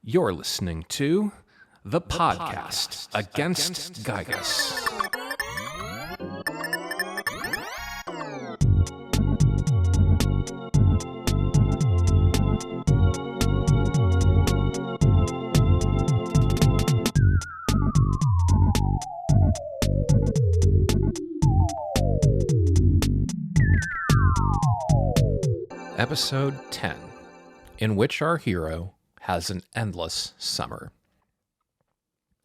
You're listening to the podcast against Giygas. Episode 10, in which our hero has an endless summer.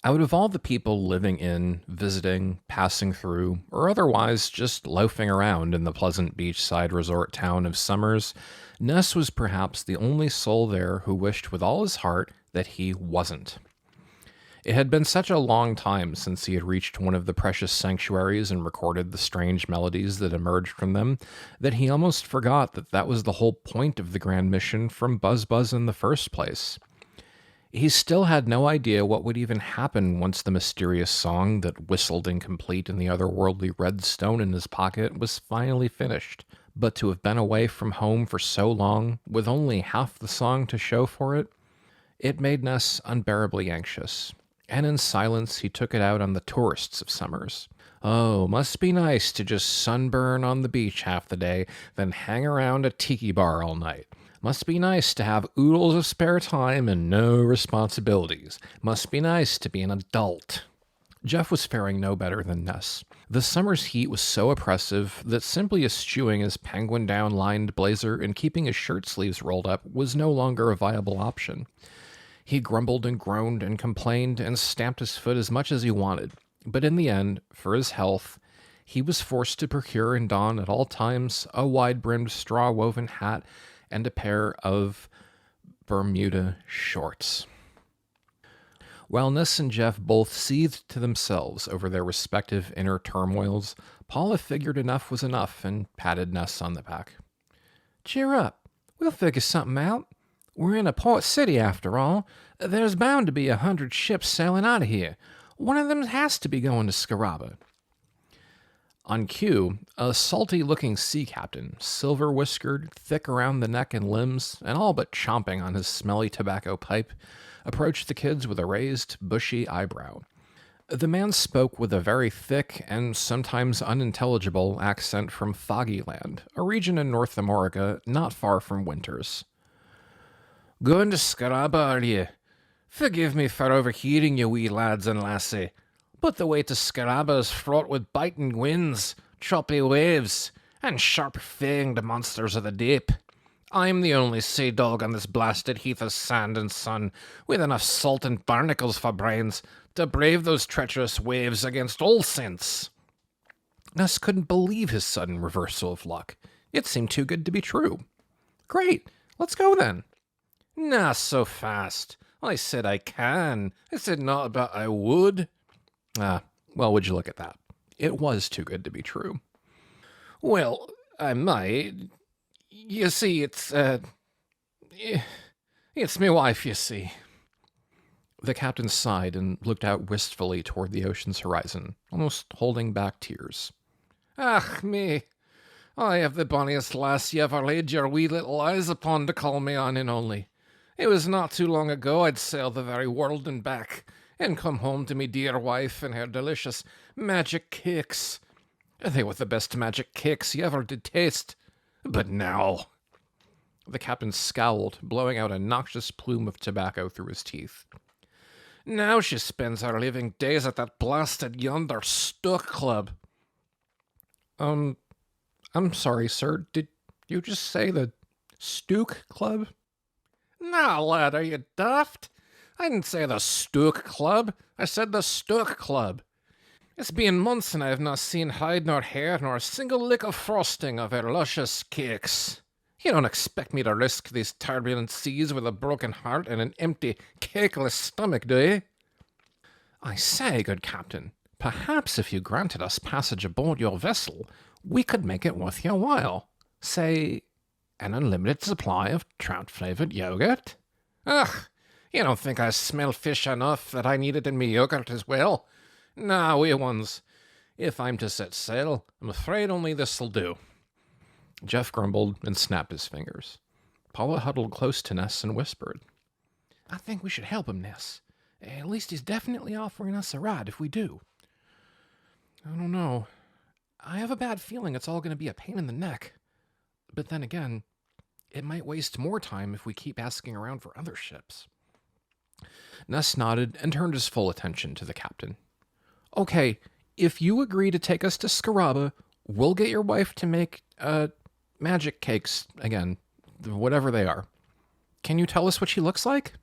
Out of all the people living in, visiting, passing through, or otherwise just loafing around in the pleasant beachside resort town of Summers, Ness was perhaps the only soul there who wished with all his heart that he wasn't. It had been such a long time since he had reached one of the precious sanctuaries and recorded the strange melodies that emerged from them, that he almost forgot that that was the whole point of the grand mission from Buzz Buzz in the first place. He still had no idea what would even happen once the mysterious song that whistled incomplete in the otherworldly red stone in his pocket was finally finished. But to have been away from home for so long, with only half the song to show for it, it made Ness unbearably anxious. And in silence he took it out on the tourists of Summers. Oh, must be nice to just sunburn on the beach half the day, then hang around a tiki bar all night. Must be nice to have oodles of spare time and no responsibilities. Must be nice to be an adult. Jeff was faring no better than Ness. The summer's heat was so oppressive that simply eschewing his penguin-down-lined blazer and keeping his shirt sleeves rolled up was no longer a viable option. He grumbled and groaned and complained and stamped his foot as much as he wanted, but in the end, for his health, he was forced to procure and don at all times a wide-brimmed straw-woven hat and a pair of Bermuda shorts. While Ness and Jeff both seethed to themselves over their respective inner turmoils, Paula figured enough was enough and patted Ness on the back. "Cheer up. We'll figure something out. We're in a port city, after all. There's bound to be 100 ships sailing out of here. One of them has to be going to Scaraban." On cue, a salty-looking sea captain, silver-whiskered, thick around the neck and limbs, and all but chomping on his smelly tobacco pipe, approached the kids with a raised, bushy eyebrow. The man spoke with a very thick and sometimes unintelligible accent from Foggy Land, a region in North America not far from Winters. "Going to Scaraban, are ye? Forgive me for overhearing you, wee lads and lassie, but the way to Scaraban is fraught with biting winds, choppy waves, and sharp-fanged monsters of the deep. I'm the only sea dog on this blasted heath of sand and sun, with enough salt and barnacles for brains to brave those treacherous waves against all sense." Ness couldn't believe his sudden reversal of luck. It seemed too good to be true. "Great, let's go then." "Not so fast. I said I can. I said not about I would." Well, would you look at that? It was too good to be true. "Well, I might. You see, it's me wife, you see." The captain sighed and looked out wistfully toward the ocean's horizon, almost holding back tears. "Ach, me. I have the bonniest lass you ever laid your wee little eyes upon to call me on in only. It was not too long ago I'd sail the very world and back, and come home to me dear wife and her delicious magic cakes. They were the best magic cakes you ever did taste. But now—" The captain scowled, blowing out a noxious plume of tobacco through his teeth. "Now she spends her living days at that blasted yonder Stoic Club." I'm sorry, sir. Did you just say the Stoic Club?" "Nah, lad, are you daft? I didn't say the Stoic Club. I said the Stoic Club. It's been months and I have not seen hide nor hair nor a single lick of frosting of her luscious cakes. You don't expect me to risk these turbulent seas with a broken heart and an empty, cakeless stomach, do you?" "I say, good captain, perhaps if you granted us passage aboard your vessel, we could make it worth your while. Say, an unlimited supply of trout-flavored yogurt." "Ugh, you don't think I smell fish enough that I need it in me yogurt as well? Nah, wee ones. If I'm to set sail, I'm afraid only this'll do." Jeff grumbled and snapped his fingers. Paula huddled close to Ness and whispered, I think we should help him, Ness. At least he's definitely offering us a ride if we do. I don't know. I have a bad feeling it's all going to be a pain in the neck. But then again, it might waste more time if we keep asking around for other ships. Ness nodded and turned his full attention to the captain. Okay, if you agree to take us to Scaraba, we'll get your wife to make, magic cakes again, whatever they are. Can you tell us what she looks like?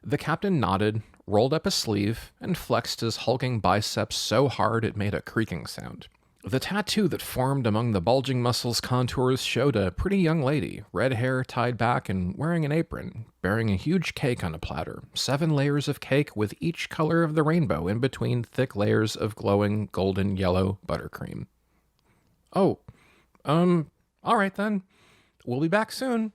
The captain nodded, rolled up a sleeve, and flexed his hulking biceps so hard it made a creaking sound. The tattoo that formed among the bulging muscles' contours showed a pretty young lady, red hair tied back and wearing an apron, bearing a huge cake on a platter, 7 layers of cake with each color of the rainbow in between thick layers of glowing golden yellow buttercream. Oh, all right then. We'll be back soon.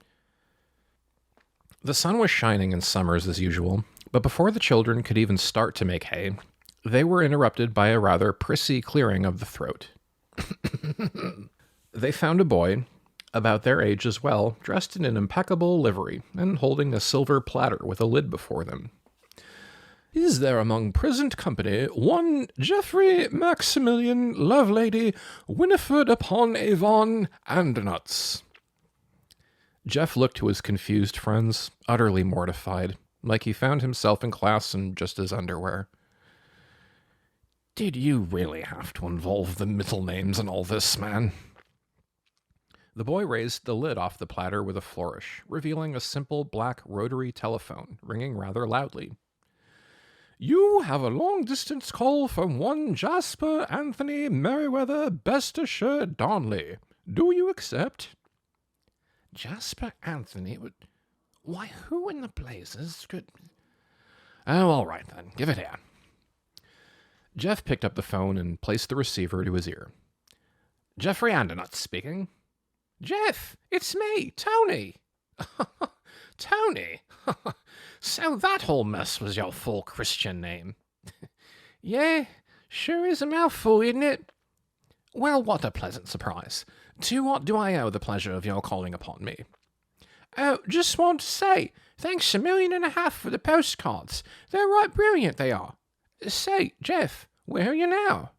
The sun was shining in summers as usual, but before the children could even start to make hay, they were interrupted by a rather prissy clearing of the throat. They found a boy, about their age as well, dressed in an impeccable livery and holding a silver platter with a lid before them. Is there among present company one Geoffrey Maximilian Lovelady Winifred upon Avon Andernuts? Jeff looked to his confused friends, utterly mortified, like he found himself in class in just his underwear. Did you really have to involve the middle names in all this, man? The boy raised the lid off the platter with a flourish, revealing a simple black rotary telephone, ringing rather loudly. You have a long-distance call from one Jasper Anthony Merriweather Bestershire Darnley. Do you accept? Jasper Anthony? Why, who in the blazes could... Oh, all right then. Give it here. Jeff picked up the phone and placed the receiver to his ear. Geoffrey Andernuts speaking. Jeff, it's me, Tony. Tony? So that whole mess was your full Christian name. Yeah, sure is a mouthful, isn't it? Well, what a pleasant surprise. To what do I owe the pleasure of your calling upon me? Oh, just want to say, thanks $1.5 million for the postcards. They're right brilliant, they are. Say, Jeff, where are you now?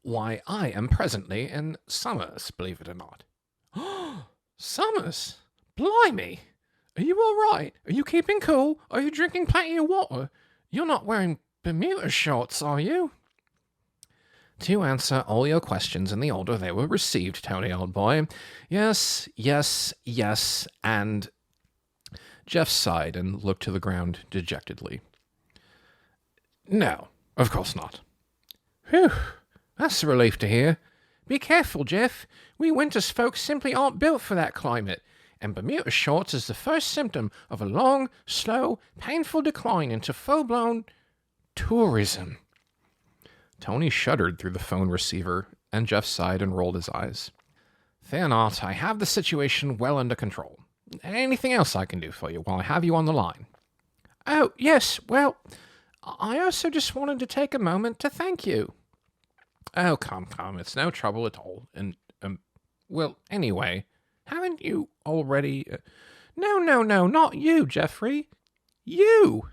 Why, I am presently in Summers, believe it or not. Summers? Blimey! Are you all right? Are you keeping cool? Are you drinking plenty of water? You're not wearing Bermuda shorts, are you? To answer all your questions in the order they were received, Tony, old boy. Yes, yes, yes, and... Jeff sighed and looked to the ground dejectedly. No, of course not. Whew, that's a relief to hear. Be careful, Jeff. We winter's folks simply aren't built for that climate, and Bermuda shorts is the first symptom of a long, slow, painful decline into full-blown tourism. Tony shuddered through the phone receiver, and Jeff sighed and rolled his eyes. Fear not, I have the situation well under control. Anything else I can do for you while I have you on the line? Oh, yes, well... I also just wanted to take a moment to thank you. Oh, come, it's no trouble at all. And, well, anyway, haven't you already... No, not you, Geoffrey. You!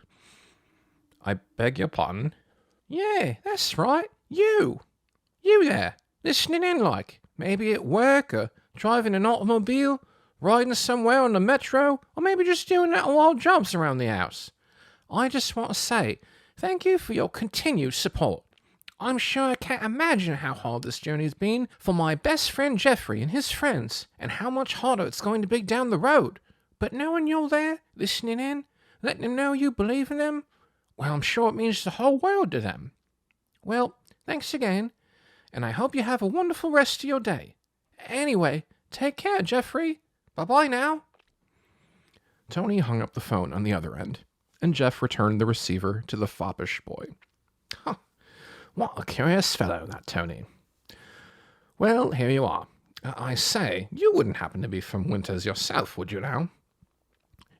I beg your pardon? Yeah, that's right, you. You there, listening in like, maybe at work, or driving an automobile, riding somewhere on the metro, or maybe just doing little odd jobs around the house. I just want to say... Thank you for your continued support. I'm sure I can't imagine how hard this journey's been for my best friend Geoffrey and his friends, and how much harder it's going to be down the road. But knowing you're there, listening in, letting them know you believe in them, well, I'm sure it means the whole world to them. Well, thanks again, and I hope you have a wonderful rest of your day. Anyway, take care, Geoffrey. Bye-bye now. Tony hung up the phone on the other end, and Jeff returned the receiver to the foppish boy. Huh, what a curious fellow, that Tony. Well, here you are. I say, you wouldn't happen to be from Winters yourself, would you now?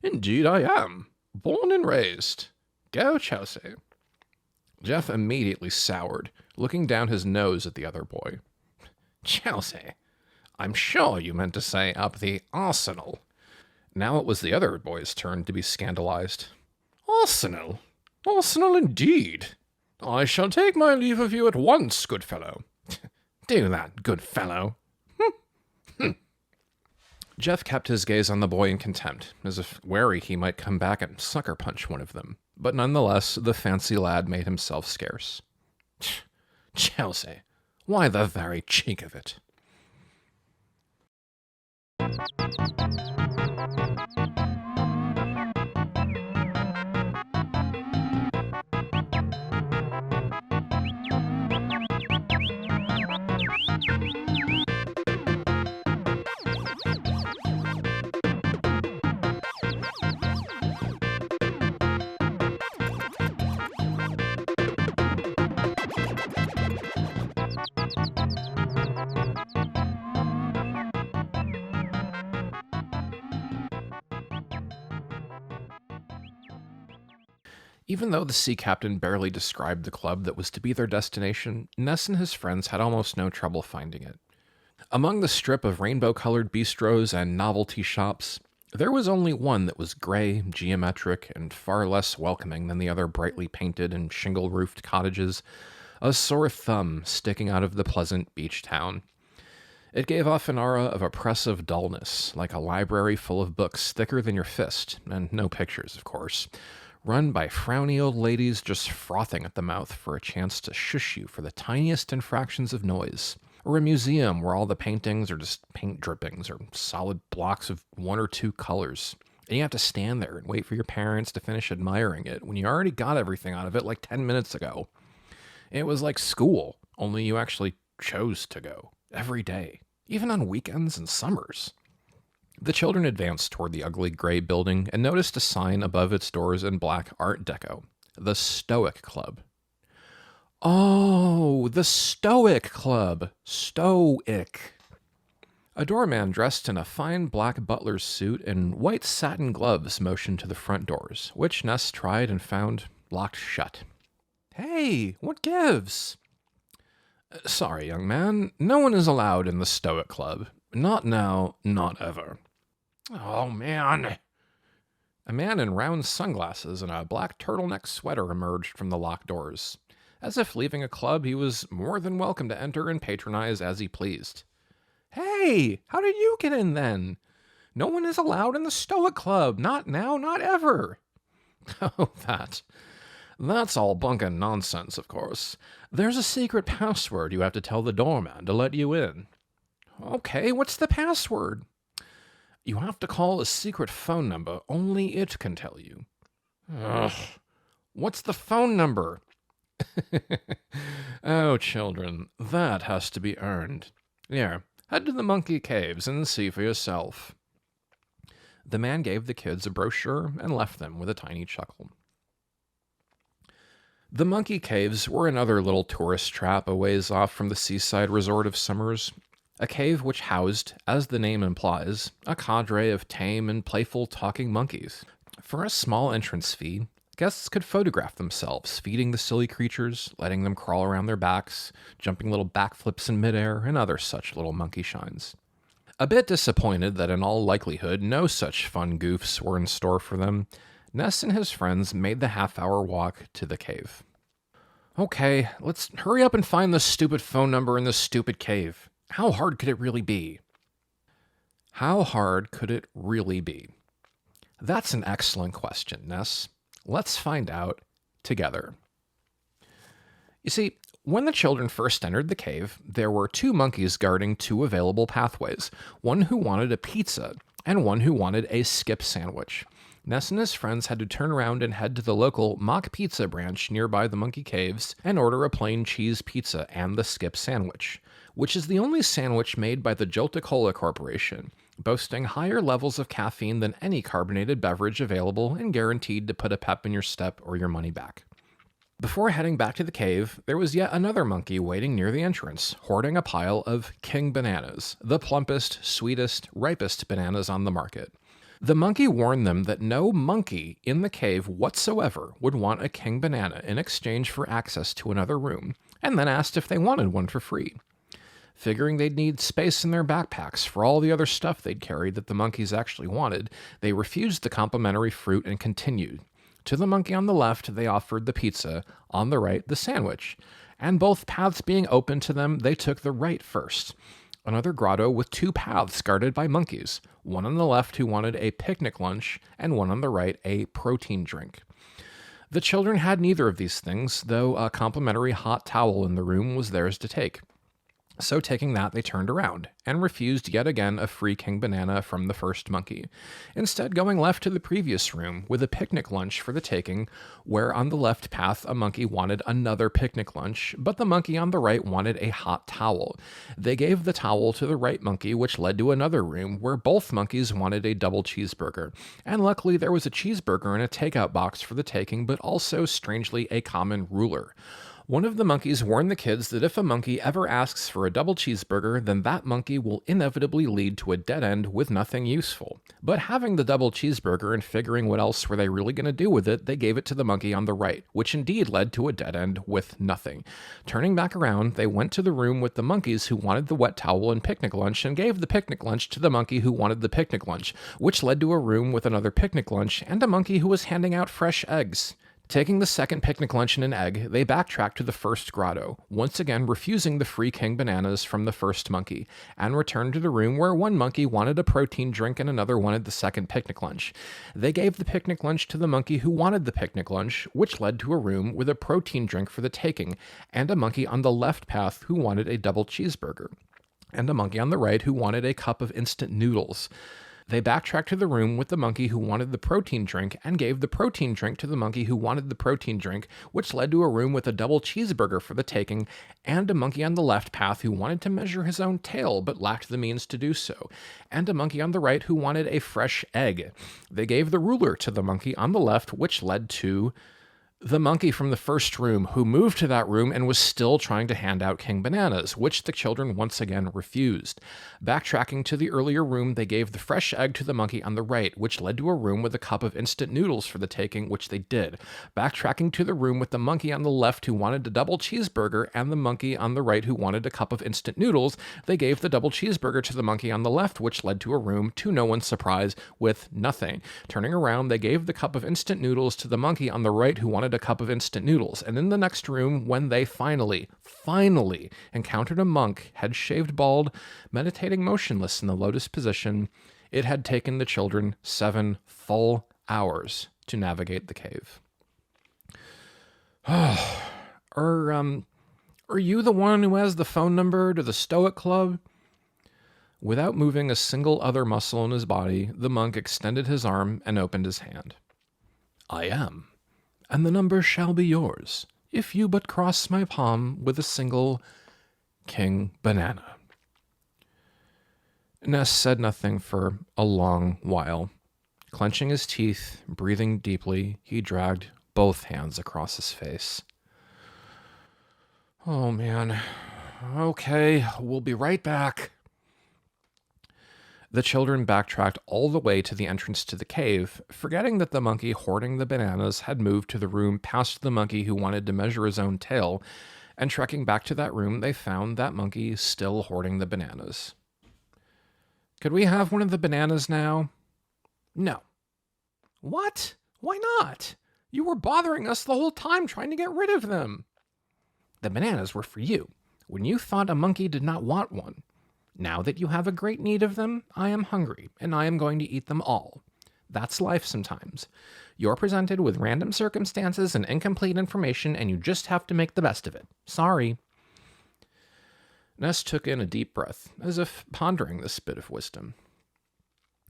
Indeed I am. Born and raised. Go Chelsea. Jeff immediately soured, looking down his nose at the other boy. Chelsea? I'm sure you meant to say up the Arsenal. Now it was the other boy's turn to be scandalized. Arsenal? Arsenal indeed. I shall take my leave of you at once, good fellow. Do that, good fellow. Jeff kept his gaze on the boy in contempt, as if wary he might come back and sucker punch one of them. But nonetheless, the fancy lad made himself scarce. Chelsea, why the very cheek of it? Even though the sea captain barely described the club that was to be their destination, Ness and his friends had almost no trouble finding it. Among the strip of rainbow-colored bistros and novelty shops, there was only one that was gray, geometric, and far less welcoming than the other brightly painted and shingle-roofed cottages, a sore thumb sticking out of the pleasant beach town. It gave off an aura of oppressive dullness, like a library full of books thicker than your fist, and no pictures, of course, run by frowny old ladies just frothing at the mouth for a chance to shush you for the tiniest infractions of noise, or a museum where all the paintings are just paint drippings or solid blocks of one or two colors, and you have to stand there and wait for your parents to finish admiring it when you already got everything out of it like 10 minutes ago. It was like school, only you actually chose to go, every day, even on weekends and summers. The children advanced toward the ugly gray building and noticed a sign above its doors in black Art Deco, the Stoic Club. Oh, the Stoic Club. Stoic. A doorman dressed in a fine black butler's suit and white satin gloves motioned to the front doors, which Ness tried and found locked shut. Hey, what gives? Sorry, young man, no one is allowed in the Stoic Club. Not now, not ever. Oh, man. A man in round sunglasses and a black turtleneck sweater emerged from the locked doors. As if leaving a club, he was more than welcome to enter and patronize as he pleased. Hey, how did you get in then? No one is allowed in the Stoic Club. Not now, not ever. Oh, that's all bunk and nonsense, of course. There's a secret password you have to tell the doorman to let you in. Okay, what's the password? You have to call a secret phone number only it can tell you. Ugh. What's the phone number? Oh, children, that has to be earned. Here, head to the monkey caves and see for yourself. The man gave the kids a brochure and left them with a tiny chuckle. The monkey caves were another little tourist trap a ways off from the seaside resort of Summers. A cave which housed, as the name implies, a cadre of tame and playful talking monkeys. For a small entrance fee, guests could photograph themselves feeding the silly creatures, letting them crawl around their backs, jumping little backflips in midair, and other such little monkey shines. A bit disappointed that in all likelihood no such fun goofs were in store for them, Ness and his friends made the half-hour walk to the cave. Okay, let's hurry up and find the stupid phone number in this stupid cave. How hard could it really be? How hard could it really be? That's an excellent question, Ness. Let's find out together. You see, when the children first entered the cave, there were two monkeys guarding two available pathways, one who wanted a pizza and one who wanted a skip sandwich. Ness and his friends had to turn around and head to the local mock pizza branch nearby the monkey caves and order a plain cheese pizza and the skip sandwich, which is the only sandwich made by the Jolta-Cola Corporation, boasting higher levels of caffeine than any carbonated beverage available and guaranteed to put a pep in your step or your money back. Before heading back to the cave, there was yet another monkey waiting near the entrance, hoarding a pile of king bananas, the plumpest, sweetest, ripest bananas on the market. The monkey warned them that no monkey in the cave whatsoever would want a king banana in exchange for access to another room, and then asked if they wanted one for free. Figuring they'd need space in their backpacks for all the other stuff they'd carried that the monkeys actually wanted, they refused the complimentary fruit and continued. To the monkey on the left, they offered the pizza, on the right, the sandwich. And both paths being open to them, they took the right first. Another grotto with 2 paths guarded by monkeys, one on the left who wanted a picnic lunch, and one on the right a protein drink. The children had neither of these things, though a complimentary hot towel in the room was theirs to take. So taking that, they turned around, and refused yet again a free king banana from the first monkey, instead going left to the previous room with a picnic lunch for the taking, where on the left path a monkey wanted another picnic lunch, but the monkey on the right wanted a hot towel. They gave the towel to the right monkey, which led to another room where both monkeys wanted a double cheeseburger, and luckily there was a cheeseburger in a takeout box for the taking, but also, strangely, a common ruler. One of the monkeys warned the kids that if a monkey ever asks for a double cheeseburger, then that monkey will inevitably lead to a dead end with nothing useful. But having the double cheeseburger and figuring what else were they really going to do with it, they gave it to the monkey on the right, which indeed led to a dead end with nothing. Turning back around, they went to the room with the monkeys who wanted the wet towel and picnic lunch and gave the picnic lunch to the monkey who wanted the picnic lunch, which led to a room with another picnic lunch and a monkey who was handing out fresh eggs. Taking the second picnic lunch and an egg, they backtracked to the first grotto, once again refusing the free king bananas from the first monkey, and returned to the room where one monkey wanted a protein drink and another wanted the second picnic lunch. They gave the picnic lunch to the monkey who wanted the picnic lunch, which led to a room with a protein drink for the taking, and a monkey on the left path who wanted a double cheeseburger, and a monkey on the right who wanted a cup of instant noodles. They backtracked to the room with the monkey who wanted the protein drink and gave the protein drink to the monkey who wanted the protein drink, which led to a room with a double cheeseburger for the taking, and a monkey on the left path who wanted to measure his own tail but lacked the means to do so, and a monkey on the right who wanted a fresh egg. They gave the ruler to the monkey on the left, which led to the monkey from the first room, who moved to that room and was still trying to hand out king bananas, which the children once again refused. Backtracking to the earlier room, they gave the fresh egg to the monkey on the right, which led to a room with a cup of instant noodles for the taking, which they did. Backtracking to the room with the monkey on the left who wanted a double cheeseburger and the monkey on the right who wanted a cup of instant noodles, they gave the double cheeseburger to the monkey on the left, which led to a room, to no one's surprise, with nothing. Turning around, they gave the cup of instant noodles to the monkey on the right who wanted a cup of instant noodles, and in the next room, when they finally encountered a monk, head-shaved bald, meditating motionless in the lotus position, it had taken the children 7 full hours to navigate the cave. Are you the one who has the phone number to the Stoic Club? Without moving a single other muscle in his body, the monk extended his arm and opened his hand. I am. And the number shall be yours, if you but cross my palm with a single king banana. Ness said nothing for a long while. Clenching his teeth, breathing deeply, he dragged both hands across his face. Oh, man. Okay, we'll be right back. The children backtracked all the way to the entrance to the cave, forgetting that the monkey hoarding the bananas had moved to the room past the monkey who wanted to measure his own tail, and trekking back to that room, they found that monkey still hoarding the bananas. Could we have one of the bananas now? No. What? Why not? You were bothering us the whole time trying to get rid of them. The bananas were for you, when you thought a monkey did not want one. Now that you have a great need of them, I am hungry, and I am going to eat them all. That's life sometimes. You're presented with random circumstances and incomplete information, and you just have to make the best of it. Sorry. Ness took in a deep breath, as if pondering this bit of wisdom.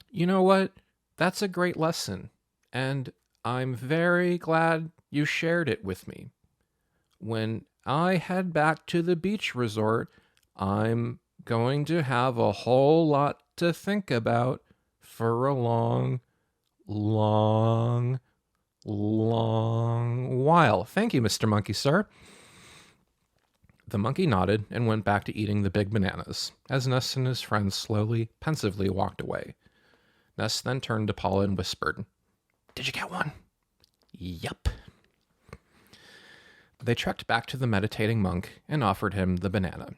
You know what? That's a great lesson, and I'm very glad you shared it with me. When I head back to the beach resort, I'm going to have a whole lot to think about for a long while. Thank you, Mr. Monkey, sir. The monkey nodded and went back to eating the big bananas, as Ness and his friends slowly, pensively walked away. Ness then turned to Paula and whispered, "Did you get one?" "Yup." They trekked back to the meditating monk and offered him the banana.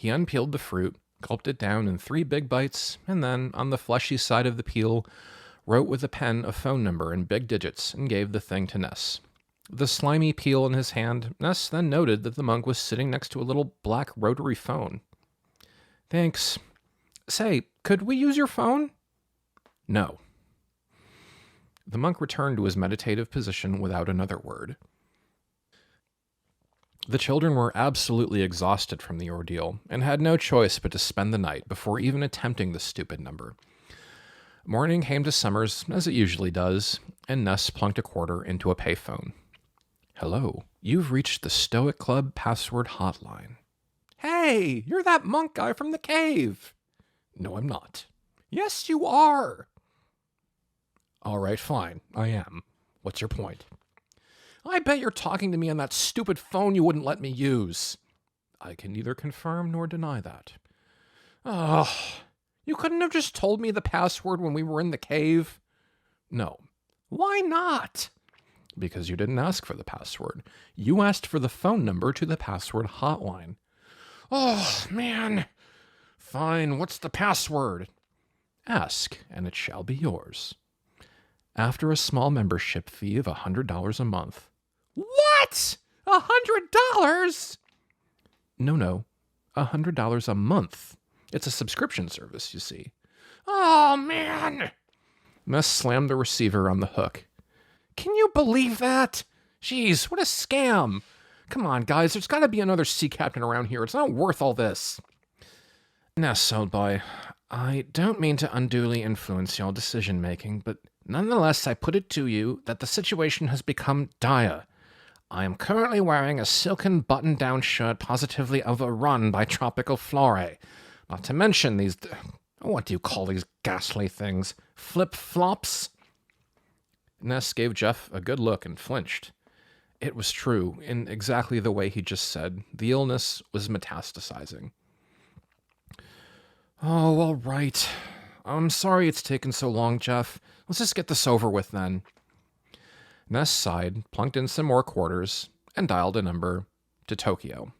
He unpeeled the fruit, gulped it down in 3 big bites, and then, on the fleshy side of the peel, wrote with a pen a phone number in big digits and gave the thing to Ness. The slimy peel in his hand, Ness then noted that the monk was sitting next to a little black rotary phone. Thanks. Say, could we use your phone? No. The monk returned to his meditative position without another word. The children were absolutely exhausted from the ordeal and had no choice but to spend the night before even attempting the stupid number. Morning came to Summers, as it usually does, and Ness plunked a quarter into a payphone. Hello, you've reached the Stoic Club password hotline. Hey, you're that monk guy from the cave. No, I'm not. Yes, you are. All right, fine, I am. What's your point? I bet you're talking to me on that stupid phone you wouldn't let me use. I can neither confirm nor deny that. Ugh, you couldn't have just told me the password when we were in the cave? No. Why not? Because you didn't ask for the password. You asked for the phone number to the password hotline. Oh, man. Fine, what's the password? Ask, and it shall be yours. After a small membership fee of $100 a month. What? $100? No, $100 a month. It's a subscription service, you see. Oh, man. Ness slammed the receiver on the hook. Can you believe that? Jeez, what a scam. Come on, guys, there's got to be another sea captain around here. It's not worth all this. Ness, old boy, I don't mean to unduly influence your decision-making, but nonetheless I put it to you that the situation has become dire. I am currently wearing a silken button-down shirt positively overrun by tropical flora. Not to mention these... what do you call these ghastly things? Flip-flops? Ness gave Jeff a good look and flinched. It was true, in exactly the way he just said. The illness was metastasizing. Oh, all right. I'm sorry it's taken so long, Jeff. Let's just get this over with then. Ness sighed, plunked in some more quarters, and dialed a number to Tokyo.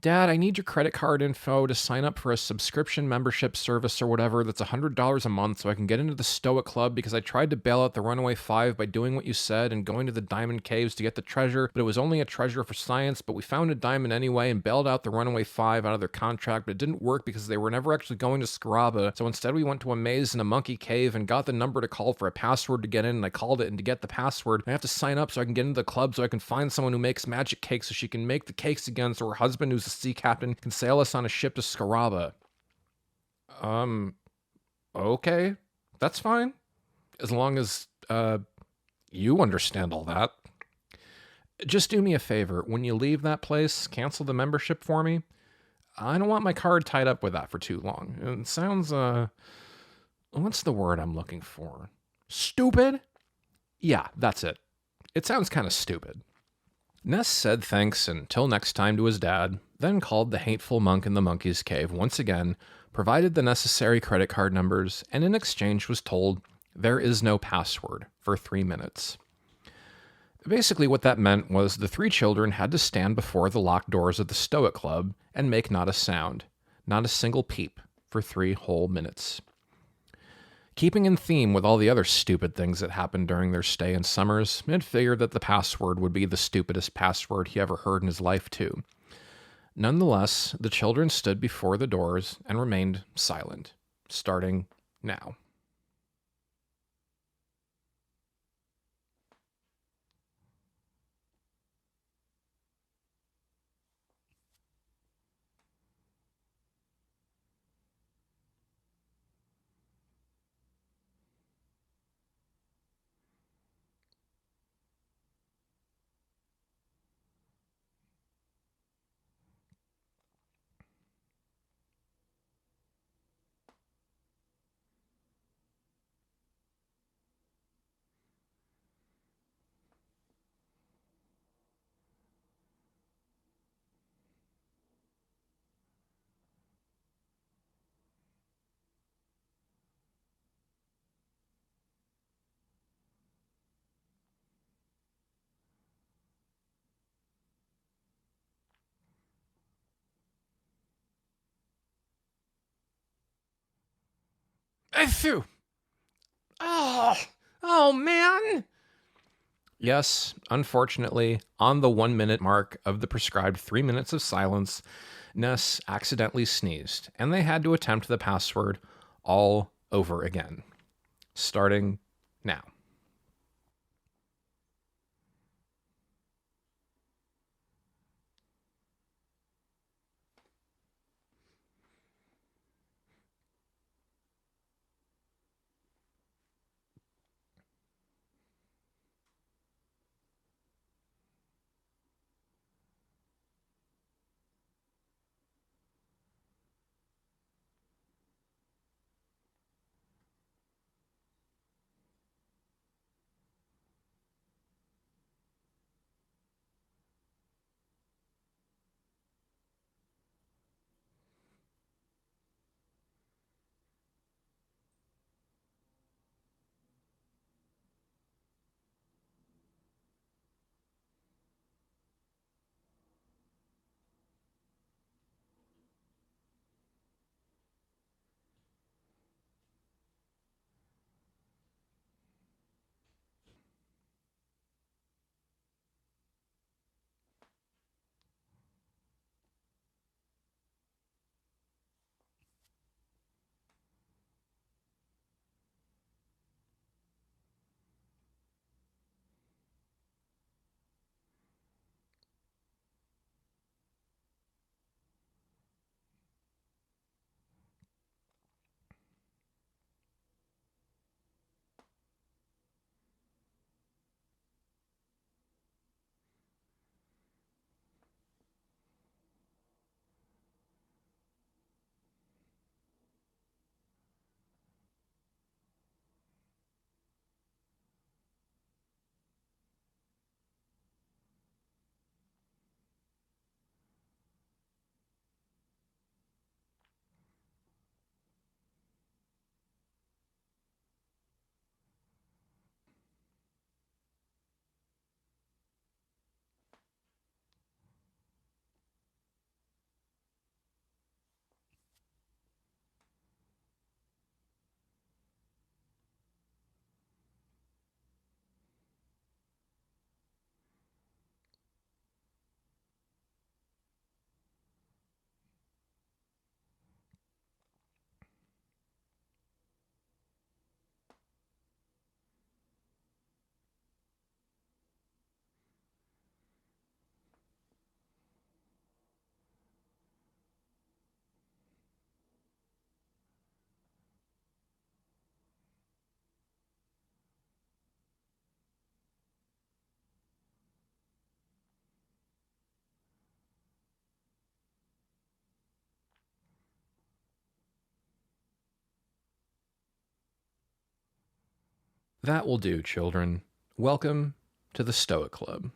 Dad, I need your credit card info to sign up for a subscription membership service or whatever that's $100 a month so I can get into the Stoic Club because I tried to bail out the Runaway Five by doing what you said and going to the diamond caves to get the treasure, but it was only a treasure for science, but we found a diamond anyway and bailed out the Runaway Five out of their contract, but it didn't work because they were never actually going to Scaraban, so instead we went to a maze in a monkey cave and got the number to call for a password to get in, and I called it, and to get the password, I have to sign up so I can get into the club so I can find someone who makes magic cakes so she can make the cakes again so her husband, who's a sea captain, can sail us on a ship to Scaraban. Okay. That's fine. As long as, you understand all that. Just do me a favor. When you leave that place, cancel the membership for me. I don't want my card tied up with that for too long. It sounds, what's the word I'm looking for? Stupid? Yeah, that's it. It sounds kind of stupid. Ness said thanks until next time to his dad, then called the hateful monk in the monkey's cave once again, provided the necessary credit card numbers, and in exchange was told there is no password for 3 minutes. Basically what that meant was the 3 children had to stand before the locked doors of the Stoic Club and make not a sound, not a single peep, for 3 whole minutes. Keeping in theme with all the other stupid things that happened during their stay in Summers, Mid figured that the password would be the stupidest password he ever heard in his life, too. Nonetheless, the children stood before the doors and remained silent, starting now. Phew. Oh, oh man. Yes, unfortunately, on the 1 minute mark of the prescribed 3 minutes of silence, Ness accidentally sneezed, and they had to attempt the password all over again, starting now. That will do, children. Welcome to the Stoic Club.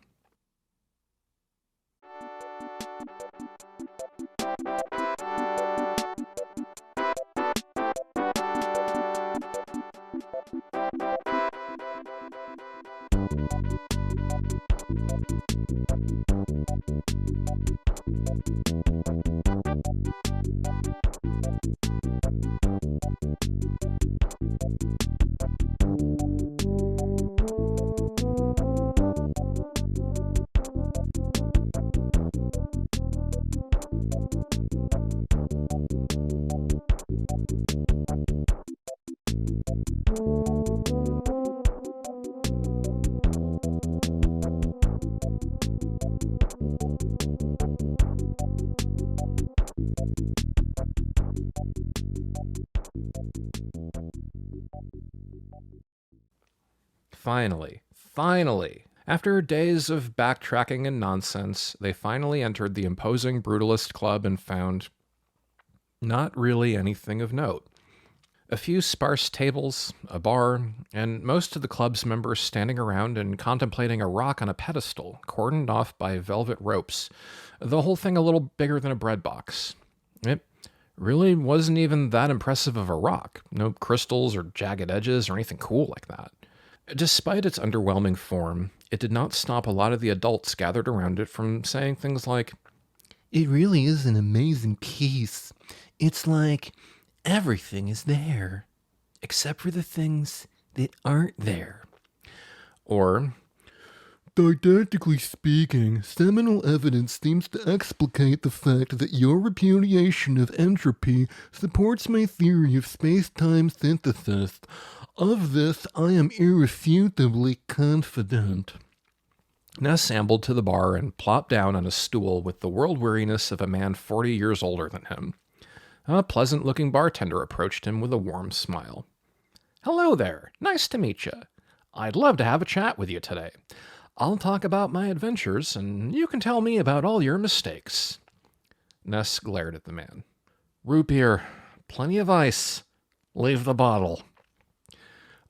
Finally. After days of backtracking and nonsense, they finally entered the imposing Brutalist Club and found not really anything of note. A few sparse tables, a bar, and most of the club's members standing around and contemplating a rock on a pedestal, cordoned off by velvet ropes. The whole thing a little bigger than a bread box. It really wasn't even that impressive of a rock. No crystals or jagged edges or anything cool like that. Despite its underwhelming form, it did not stop a lot of the adults gathered around it from saying things like, "It really is an amazing piece. It's like everything is there." except for the things that aren't there. Or, didactically speaking, seminal evidence seems to explicate the fact that your repudiation of entropy supports my theory of space-time synthesis. Of this, I am irrefutably confident. Ness ambled to the bar and plopped down on a stool with the world-weariness of a man 40 years older than him. A pleasant-looking bartender approached him with a warm smile. "Hello there. Nice to meet you. I'd love to have a chat with you today. I'll talk about my adventures, and you can tell me about all your mistakes." Ness glared at the man. "Root beer. Plenty of ice. Leave the bottle."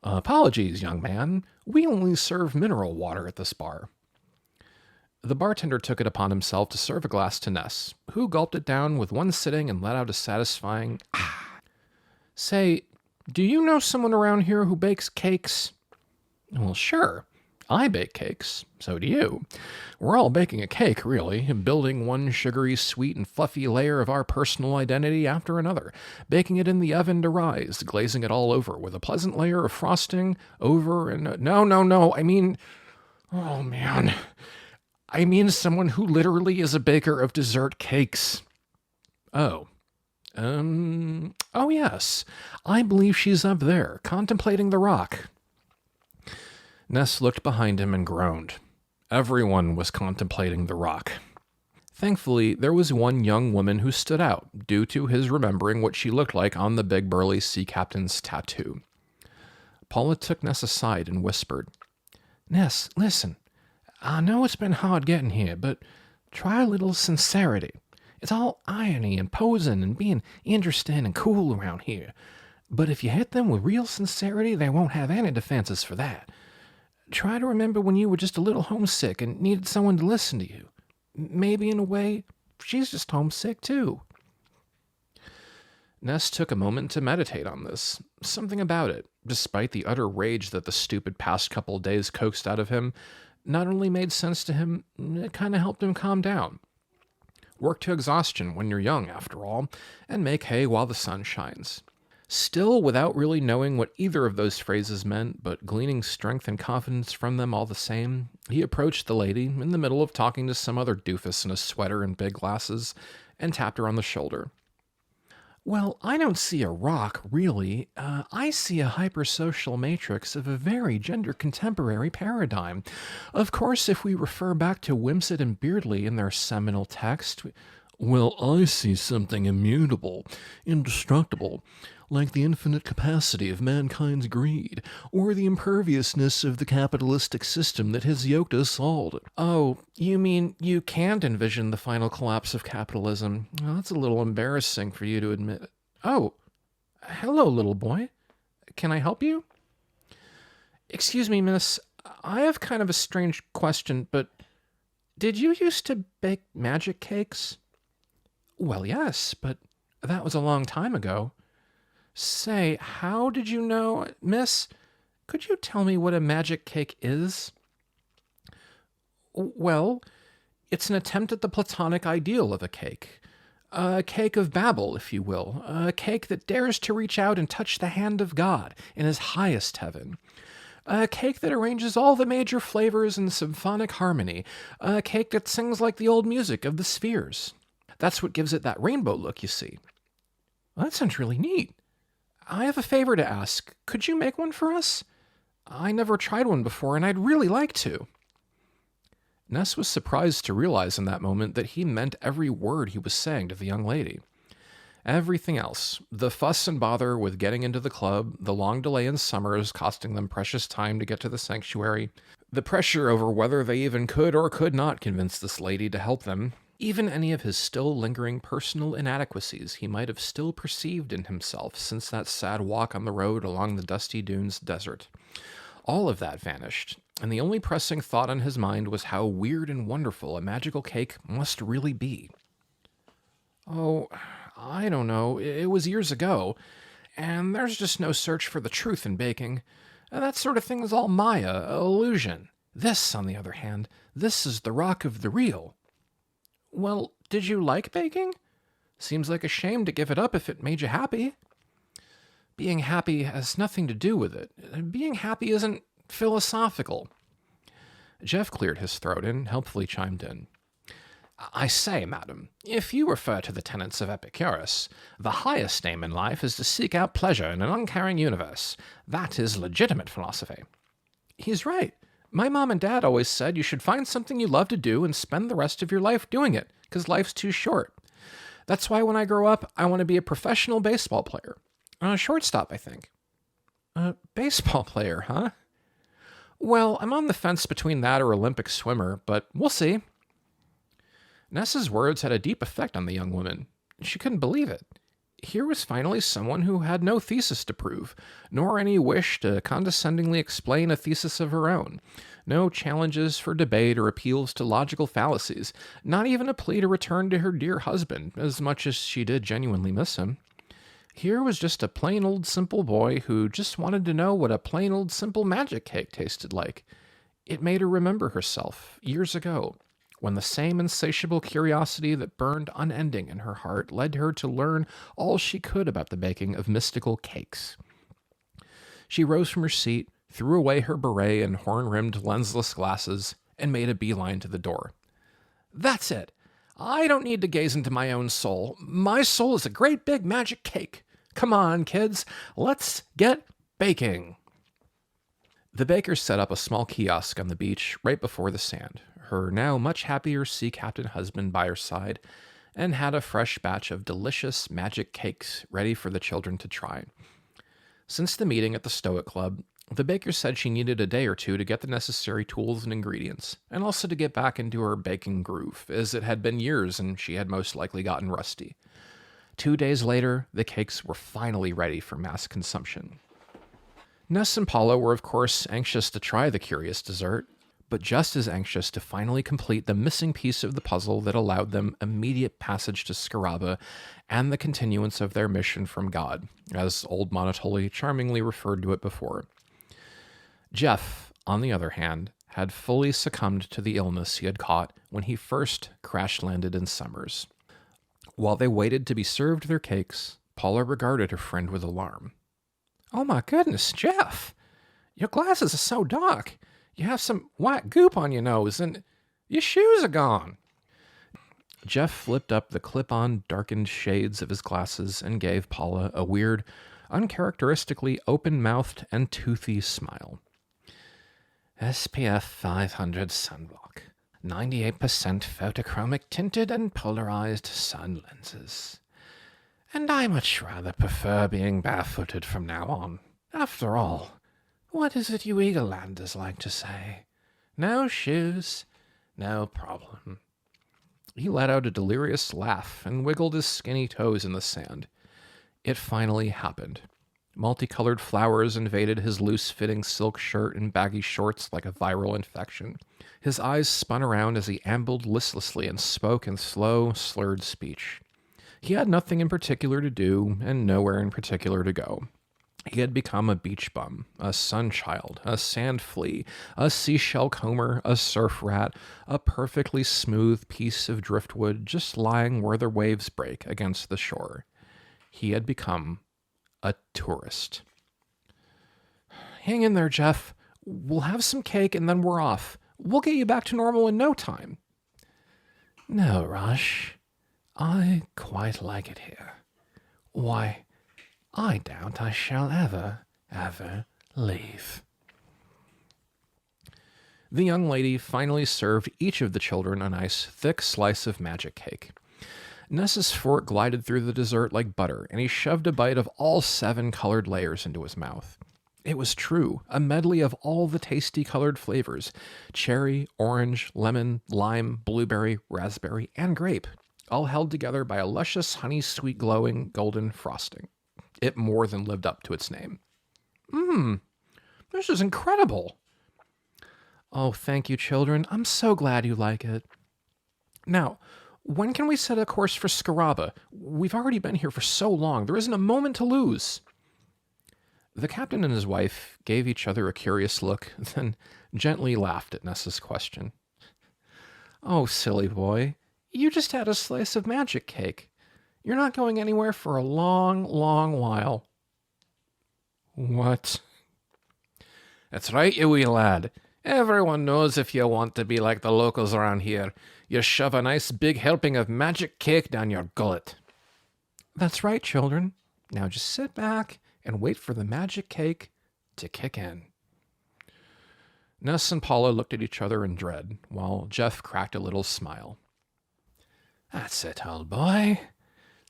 "Apologies, young man. We only serve mineral water at this bar." The bartender took it upon himself to serve a glass to Ness, who gulped it down with one sitting and let out a satisfying ah. "Say, do you know someone around here who bakes cakes?" "Well, sure. I bake cakes. So do you. We're all baking a cake, really, building one sugary, sweet, and fluffy layer of our personal identity after another, baking it in the oven to rise, glazing it all over with a pleasant layer of frosting over and... No, I mean... Oh, man. I mean someone who literally is a baker of dessert cakes." "Oh. Oh, yes. I believe she's up there, contemplating the rock." Ness looked behind him and groaned. Everyone was contemplating the rock. Thankfully, there was one young woman who stood out, due to his remembering what she looked like on the big burly sea captain's tattoo. Paula took Ness aside and whispered, "Ness, listen. I know it's been hard getting here, but try a little sincerity. It's all irony and posing and being interesting and cool around here. But if you hit them with real sincerity, they won't have any defenses for that. Try to remember when you were just a little homesick and needed someone to listen to you. Maybe in a way, she's just homesick too." Ness took a moment to meditate on this. Something about it, despite the utter rage that the stupid past couple of days coaxed out of him, not only made sense to him, it kind of helped him calm down. Work to exhaustion when you're young, after all, and make hay while the sun shines. Still, without really knowing what either of those phrases meant, but gleaning strength and confidence from them all the same, he approached the lady, in the middle of talking to some other doofus in a sweater and big glasses, and tapped her on the shoulder. "Well, I don't see a rock, really. I see a hypersocial matrix of a very gender-contemporary paradigm. Of course, if we refer back to Wimsett and Beardley in their seminal text..." "Well, I see something immutable, indestructible, like the infinite capacity of mankind's greed, or the imperviousness of the capitalistic system that has yoked us all." "Oh, you mean you can't envision the final collapse of capitalism? Well, that's a little embarrassing for you to admit." "Oh, hello, little boy. Can I help you?" "Excuse me, miss. I have kind of a strange question, but did you used to bake magic cakes?" "Well, yes, but that was a long time ago." "Say, how did you know... Miss, could you tell me what a magic cake is?" "Well, it's an attempt at the Platonic ideal of a cake. A cake of Babel, if you will. A cake that dares to reach out and touch the hand of God in his highest heaven. A cake that arranges all the major flavors in symphonic harmony. A cake that sings like the old music of the spheres. That's what gives it that rainbow look, you see." "Well, that sounds really neat. I have a favor to ask. Could you make one for us? I never tried one before, and I'd really like to." Ness was surprised to realize in that moment that he meant every word he was saying to the young lady. Everything else, the fuss and bother with getting into the club, the long delay in summers costing them precious time to get to the sanctuary, the pressure over whether they even could or could not convince this lady to help them, even any of his still lingering personal inadequacies he might have still perceived in himself since that sad walk on the road along the dusty dunes desert. All of that vanished, and the only pressing thought on his mind was how weird and wonderful a magical cake must really be. "Oh, I don't know. It was years ago, and there's just no search for the truth in baking. That sort of thing is all Maya, illusion. This, on the other hand, this is the rock of the real." "Well, did you like baking? Seems like a shame to give it up if it made you happy." being happy has nothing to do with it. Being happy isn't philosophical. Jeff cleared his throat and helpfully chimed in. I say, madam, if you refer to the tenets of Epicurus, the highest aim in life is to seek out pleasure in an uncaring universe. That is legitimate philosophy. He's right. My mom and dad always said you should find something you love to do and spend the rest of your life doing it, because life's too short. That's why when I grow up, I want to be a professional baseball player. A shortstop, I think. A baseball player, huh? Well, I'm on the fence between that or Olympic swimmer, but we'll see. Ness's words had a deep effect on the young woman. She couldn't believe it. Here was finally someone who had no thesis to prove, nor any wish to condescendingly explain a thesis of her own. No challenges for debate or appeals to logical fallacies, not even a plea to return to her dear husband, as much as she did genuinely miss him. Here was just a plain old simple boy who just wanted to know what a plain old simple magic cake tasted like. It made her remember herself, years ago, when the same insatiable curiosity that burned unending in her heart led her to learn all she could about the baking of mystical cakes. She rose from her seat, threw away her beret and horn-rimmed lensless glasses, and made a beeline to the door. That's it. I don't need to gaze into my own soul. My soul is a great big magic cake. Come on, kids, let's get baking. The baker set up a small kiosk on the beach right before the sand, her now much happier sea captain husband by her side, and had a fresh batch of delicious magic cakes ready for the children to try. Since the meeting at the Stoic Club, the baker said she needed a day or two to get the necessary tools and ingredients, and also to get back into her baking groove, as it had been years and she had most likely gotten rusty. 2 days later, the cakes were finally ready for mass consumption. Ness and Paula were of course anxious to try the curious dessert, but just as anxious to finally complete the missing piece of the puzzle that allowed them immediate passage to Scaraba and the continuance of their mission from God, as old Monotoli charmingly referred to it before. Jeff, on the other hand, had fully succumbed to the illness he had caught when he first crash-landed in Summers. While they waited to be served their cakes, Paula regarded her friend with alarm. "Oh my goodness, Jeff! Your glasses are so dark. You have some white goop on your nose, and your shoes are gone." Jeff flipped up the clip-on darkened shades of his glasses and gave Paula a weird, uncharacteristically open-mouthed and toothy smile. "SPF 500 sunblock, 98% photochromic tinted and polarized sun lenses. And I much rather prefer being barefooted from now on. After all, what is it you Eaglelanders like to say? No shoes, no problem." He let out a delirious laugh and wiggled his skinny toes in the sand. It finally happened. Multicolored flowers invaded his loose-fitting silk shirt and baggy shorts like a viral infection. His eyes spun around as he ambled listlessly and spoke in slow, slurred speech. He had nothing in particular to do and nowhere in particular to go. He had become a beach bum, a sun child, a sand flea, a seashell comber, a surf rat, a perfectly smooth piece of driftwood just lying where the waves break against the shore. He had become a tourist. "Hang in there, Jeff. We'll have some cake and then we're off. We'll get you back to normal in no time." "No rush. I quite like it here. Why, I doubt I shall ever leave." The young lady finally served each of the children a nice, thick slice of magic cake. Ness's fork glided through the dessert like butter, and he shoved a bite of all 7 colored layers into his mouth. It was true, a medley of all the tasty colored flavors: cherry, orange, lemon, lime, blueberry, raspberry, and grape, all held together by a luscious, honey-sweet glowing golden frosting. It more than lived up to its name. This is incredible." "Oh, thank you, children. I'm so glad you like it. Now, when can we set a course for Scaraba? We've already been here for so long. There isn't a moment to lose." The captain and his wife gave each other a curious look, then gently laughed at Ness's question. "Oh, silly boy. You just had a slice of magic cake. You're not going anywhere for a long, long while." What? That's right, you wee lad. Everyone knows if you want to be like the locals around here, you shove a nice big helping of magic cake down your gullet. That's right, children. Now just sit back and wait for the magic cake to kick in. Ness and Paula looked at each other in dread, while Jeff cracked a little smile. That's it, old boy.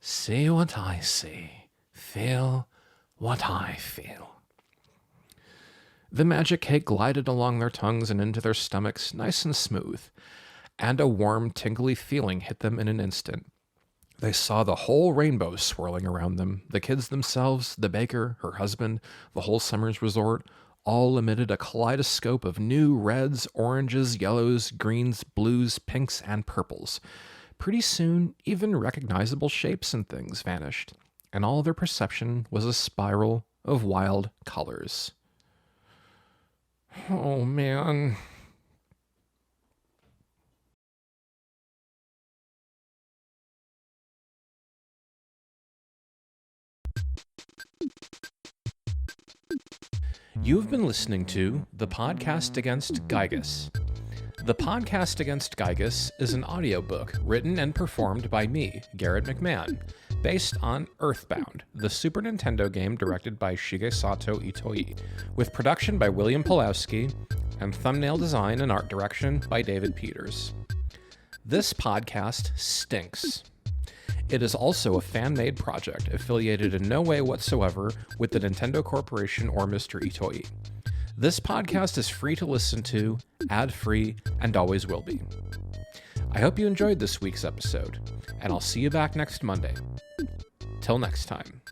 See what I see. Feel what I feel. The magic cake glided along their tongues and into their stomachs, nice and smooth, and a warm, tingly feeling hit them in an instant. They saw the whole rainbow swirling around them, the kids themselves, the baker, her husband, the whole summer's resort, all emitted a kaleidoscope of new reds, oranges, yellows, greens, blues, pinks, and purples. Pretty soon, even recognizable shapes and things vanished, and all their perception was a spiral of wild colors. Oh, man. You've been listening to The Podcast Against Giygas. The Podcast Against Giygas is an audiobook written and performed by me, Garrett McMahon, based on Earthbound, the Super Nintendo game directed by Shigesato Itoi, with production by William Pulowski and thumbnail design and art direction by David Peters. This podcast stinks. It is also a fan-made project affiliated in no way whatsoever with the Nintendo Corporation or Mr. Itoi. This podcast is free to listen to, ad-free, and always will be. I hope you enjoyed this week's episode, and I'll see you back next Monday. Till next time.